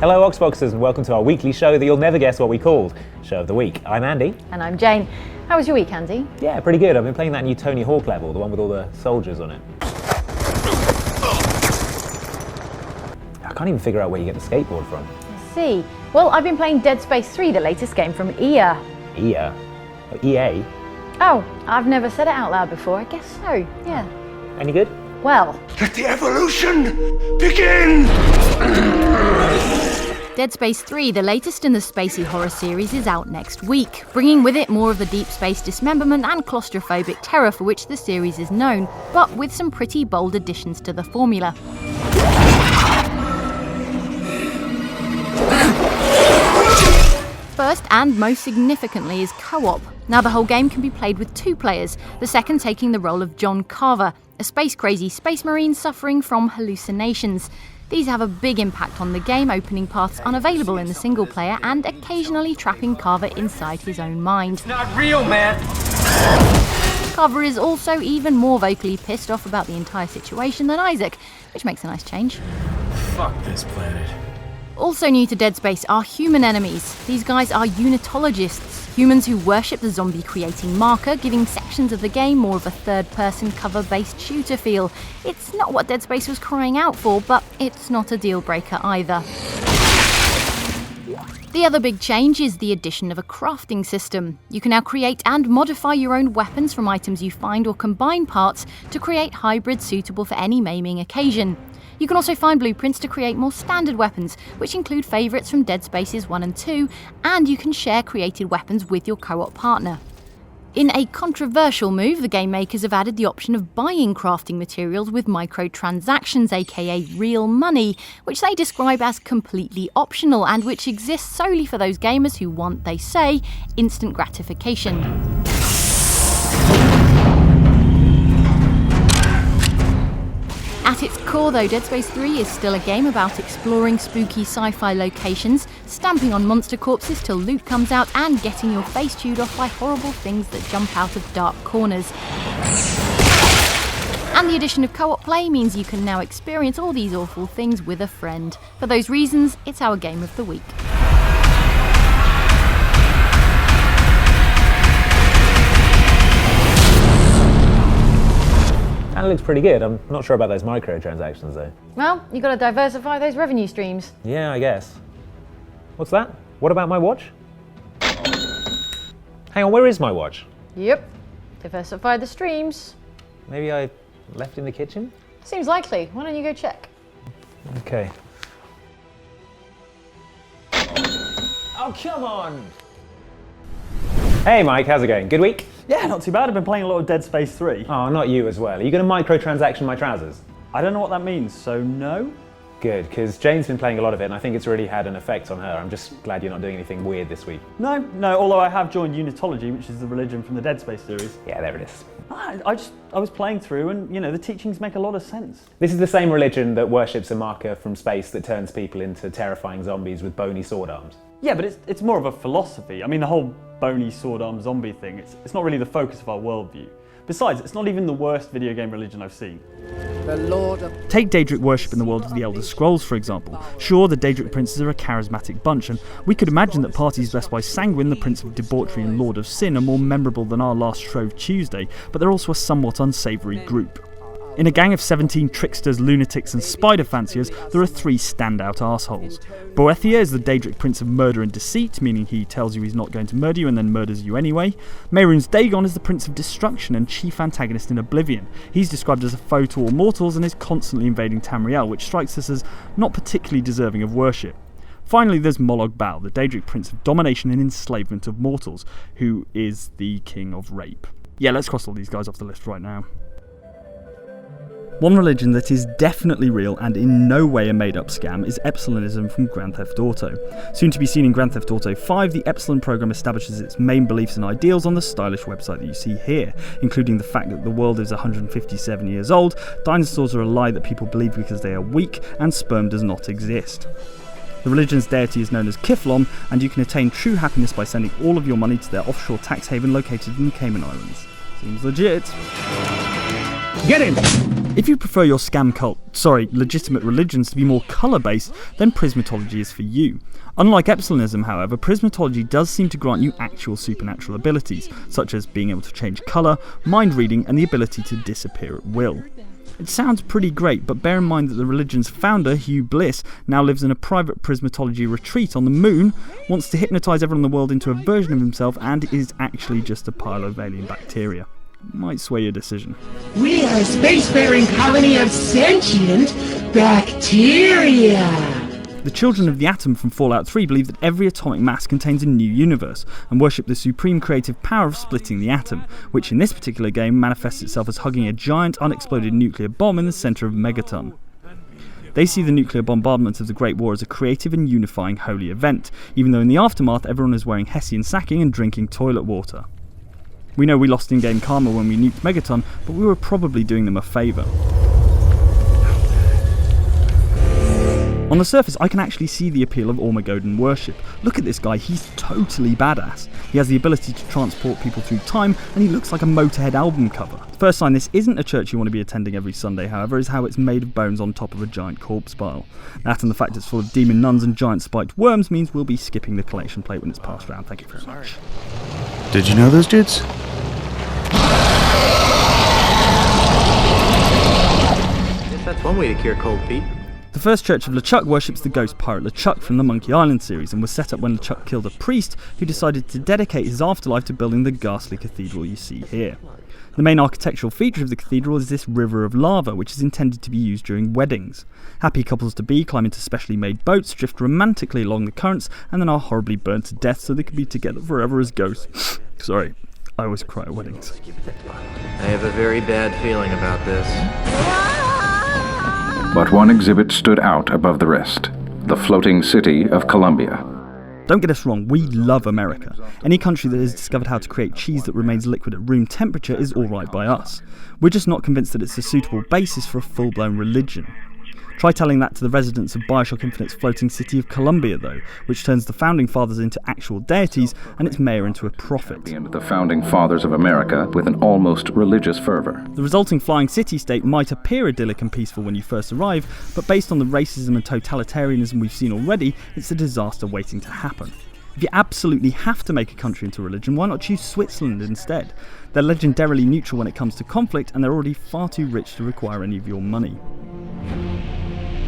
Hello Oxboxers and welcome to our weekly show that you'll never guess what we called Show of the Week. I'm Andy. And I'm Jane. How was your week, Andy? Yeah, pretty good. I've been playing that new Tony Hawk level, the one with all the soldiers on it. I can't even figure out where you get the skateboard from. I see. Well, I've been playing Dead Space 3, the latest game from EA. EA? EA? Oh, I've never said it out loud before. I guess so, yeah. Any good? Well, let the evolution begin! Dead Space 3, the latest in the spacey horror series, is out next week, bringing with it more of the deep space dismemberment and claustrophobic terror for which the series is known, but with some pretty bold additions to the formula. First and most significantly is co-op. Now the whole game can be played with 2 players, the second taking the role of John Carver, a space-crazy space marine suffering from hallucinations. These have a big impact on the game, opening paths unavailable in the single player and occasionally trapping Carver inside his own mind. It's not real, man! Carver is also even more vocally pissed off about the entire situation than Isaac, which makes a nice change. Fuck this planet. Also new to Dead Space are human enemies. These guys are Unitologists, humans who worship the zombie-creating marker, giving sections of the game more of a third-person cover-based shooter feel. It's not what Dead Space was crying out for, but it's not a deal-breaker either. The other big change is the addition of a crafting system. You can now create and modify your own weapons from items you find or combine parts to create hybrids suitable for any maiming occasion. You can also find blueprints to create more standard weapons, which include favourites from Dead Spaces 1 and 2, and you can share created weapons with your co-op partner. In a controversial move, the game makers have added the option of buying crafting materials with microtransactions, aka real money, which they describe as completely optional and which exists solely for those gamers who want, they say, instant gratification. At its core though, Dead Space 3 is still a game about exploring spooky sci-fi locations, stamping on monster corpses till loot comes out, and getting your face chewed off by horrible things that jump out of dark corners. And the addition of co-op play means you can now experience all these awful things with a friend. For those reasons, it's our game of the week. That looks pretty good. I'm not sure about those microtransactions though. Well, you got to diversify those revenue streams. Yeah, I guess. What's that? What about my watch? Hang on, where is my watch? Yep, diversify the streams. Maybe I left in the kitchen? Seems likely. Why don't you go check? Okay. Oh, come on! Hey Mike, how's it going? Good week? Yeah, not too bad. I've been playing a lot of Dead Space 3. Oh, not you as well. Are you going to microtransaction my trousers? I don't know what that means, so no? Good, because Jane's been playing a lot of it and I think it's really had an effect on her. I'm just glad you're not doing anything weird this week. No, although I have joined Unitology, which is the religion from the Dead Space series. Yeah, there it is. I was playing through and, the teachings make a lot of sense. This is the same religion that worships a marker from space that turns people into terrifying zombies with bony sword arms. Yeah, but it's more of a philosophy. I mean, the whole bony sword arm zombie thing, it's not really the focus of our worldview. Besides, it's not even the worst video game religion I've seen. Take Daedric Worship in the world of the Elder Scrolls, for example. Sure, the Daedric princes are a charismatic bunch, and we could imagine that parties blessed by Sanguine, the Prince of Debauchery and Lord of Sin, are more memorable than our last Shrove Tuesday, but they're also a somewhat unsavoury group. In a gang of 17 tricksters, lunatics and spider fanciers, there are 3 standout arseholes. Boethia is the Daedric Prince of Murder and Deceit, meaning he tells you he's not going to murder you and then murders you anyway. Mehrunes Dagon is the Prince of Destruction and chief antagonist in Oblivion. He's described as a foe to all mortals and is constantly invading Tamriel, which strikes us as not particularly deserving of worship. Finally, there's Mollog Bal, the Daedric Prince of Domination and Enslavement of Mortals, who is the King of Rape. Yeah, let's cross all these guys off the list right now. One religion that is definitely real and in no way a made-up scam is Epsilonism from Grand Theft Auto. Soon to be seen in Grand Theft Auto 5, the Epsilon program establishes its main beliefs and ideals on the stylish website that you see here, including the fact that the world is 157 years old, dinosaurs are a lie that people believe because they are weak, and sperm does not exist. The religion's deity is known as Kiflom, and you can attain true happiness by sending all of your money to their offshore tax haven located in the Cayman Islands. Seems legit. Get in! If you prefer your legitimate religions to be more colour-based, then Prismatology is for you. Unlike Epsilonism, however, Prismatology does seem to grant you actual supernatural abilities, such as being able to change colour, mind reading, and the ability to disappear at will. It sounds pretty great, but bear in mind that the religion's founder, Hugh Bliss, now lives in a private Prismatology retreat on the moon, wants to hypnotise everyone in the world into a version of himself, and is actually just a pile of alien bacteria. Might sway your decision. We are a spacefaring colony of sentient bacteria. The children of the atom from Fallout 3 believe that every atomic mass contains a new universe, and worship the supreme creative power of splitting the atom, which in this particular game manifests itself as hugging a giant unexploded nuclear bomb in the centre of Megaton. They see the nuclear bombardment of the Great War as a creative and unifying holy event, even though in the aftermath everyone is wearing Hessian sacking and drinking toilet water. We know we lost in-game karma when we nuked Megaton, but we were probably doing them a favour. On the surface, I can actually see the appeal of Ormagöden Worship. Look at this guy, he's totally badass. He has the ability to transport people through time, and he looks like a Motorhead album cover. The first sign this isn't a church you want to be attending every Sunday, however, is how it's made of bones on top of a giant corpse pile. That and the fact it's full of demon nuns and giant spiked worms means we'll be skipping the collection plate when it's passed around. Thank you very much. Did you know those dudes? That's one way to cure cold feet. The first church of LeChuck worships the ghost pirate LeChuck from the Monkey Island series, and was set up when LeChuck killed a priest who decided to dedicate his afterlife to building the ghastly cathedral you see here. The main architectural feature of the cathedral is this river of lava, which is intended to be used during weddings. Happy couples-to-be climb into specially made boats, drift romantically along the currents, and then are horribly burned to death so they can be together forever as ghosts. Sorry, I always cry at weddings. I have a very bad feeling about this. But one exhibit stood out above the rest: the floating city of Columbia. Don't get us wrong, we love America. Any country that has discovered how to create cheese that remains liquid at room temperature is alright by us. We're just not convinced that it's a suitable basis for a full-blown religion. Try telling that to the residents of Bioshock Infinite's floating city of Columbia, though, which turns the Founding Fathers into actual deities and its mayor into a prophet. And the Founding Fathers of America with an almost religious fervour. The resulting flying city-state might appear idyllic and peaceful when you first arrive, but based on the racism and totalitarianism we've seen already, it's a disaster waiting to happen. If you absolutely have to make a country into a religion, why not choose Switzerland instead? They're legendarily neutral when it comes to conflict, and they're already far too rich to require any of your money.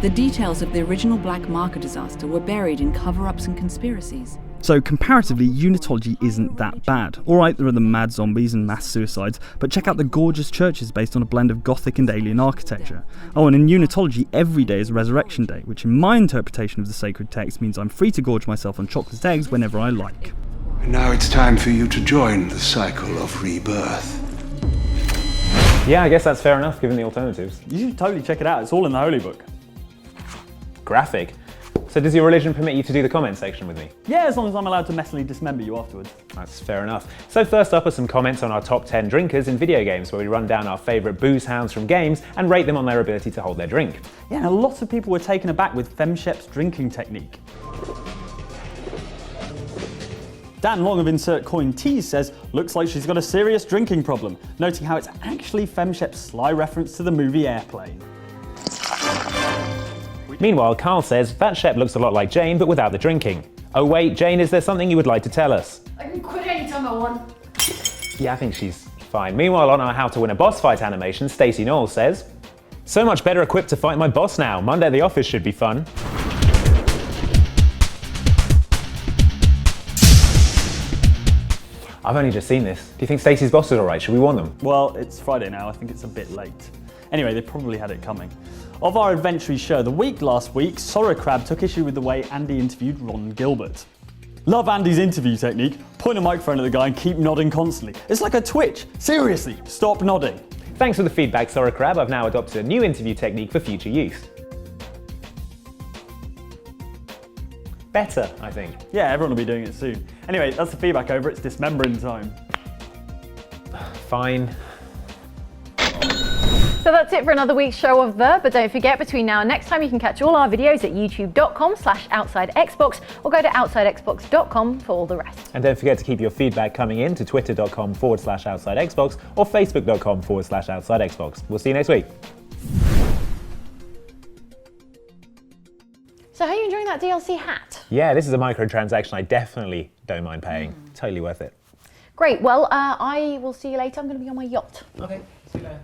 The details of the original Black Market disaster were buried in cover-ups and conspiracies. So comparatively, Unitology isn't that bad. Alright, there are the mad zombies and mass suicides, but check out the gorgeous churches based on a blend of Gothic and alien architecture. Oh, and in Unitology, every day is Resurrection Day, which in my interpretation of the sacred text means I'm free to gorge myself on chocolate eggs whenever I like. And now it's time for you to join the cycle of rebirth. Yeah, I guess that's fair enough, given the alternatives. You should totally check it out, it's all in the Holy Book. Graphic. So does your religion permit you to do the comment section with me? Yeah, as long as I'm allowed to messily dismember you afterwards. That's fair enough. So first up are some comments on our top 10 drinkers in video games, where we run down our favourite booze hounds from games and rate them on their ability to hold their drink. Yeah, and a lot of people were taken aback with Femshep's drinking technique. Dan Long of Insert Coin Tease says, looks like she's got a serious drinking problem, noting how it's actually Femshep's sly reference to the movie Airplane. Meanwhile, Carl says, that Shep looks a lot like Jane, but without the drinking. Oh wait, Jane, is there something you would like to tell us? I can quit anytime I want. Yeah, I think she's fine. Meanwhile, on our How to Win a Boss Fight animation, Stacey Knowles says, so much better equipped to fight my boss now. Monday at the office should be fun. I've only just seen this. Do you think Stacey's boss is alright? Should we warn them? Well, it's Friday now, I think it's a bit late. Anyway, they probably had it coming. Of our adventure show of the week last week, Sorrow Crab took issue with the way Andy interviewed Ron Gilbert. Love Andy's interview technique. Point a microphone at the guy and keep nodding constantly. It's like a twitch. Seriously, stop nodding. Thanks for the feedback, Sorrow Crab. I've now adopted a new interview technique for future use. Better, I think. Yeah, everyone will be doing it soon. Anyway, that's the feedback over. It's dismembering time. Fine. So that's it for another week's show of but don't forget, between now and next time, you can catch all our videos at youtube.com/OutsideXbox or go to OutsideXbox.com for all the rest. And don't forget to keep your feedback coming in to twitter.com/OutsideXbox or facebook.com/OutsideXbox. We'll see you next week. So how are you enjoying that DLC hat? Yeah, this is a microtransaction I definitely don't mind paying. Totally worth it. Great. Well, I will see you later. I'm going to be on my yacht. Okay, see you later.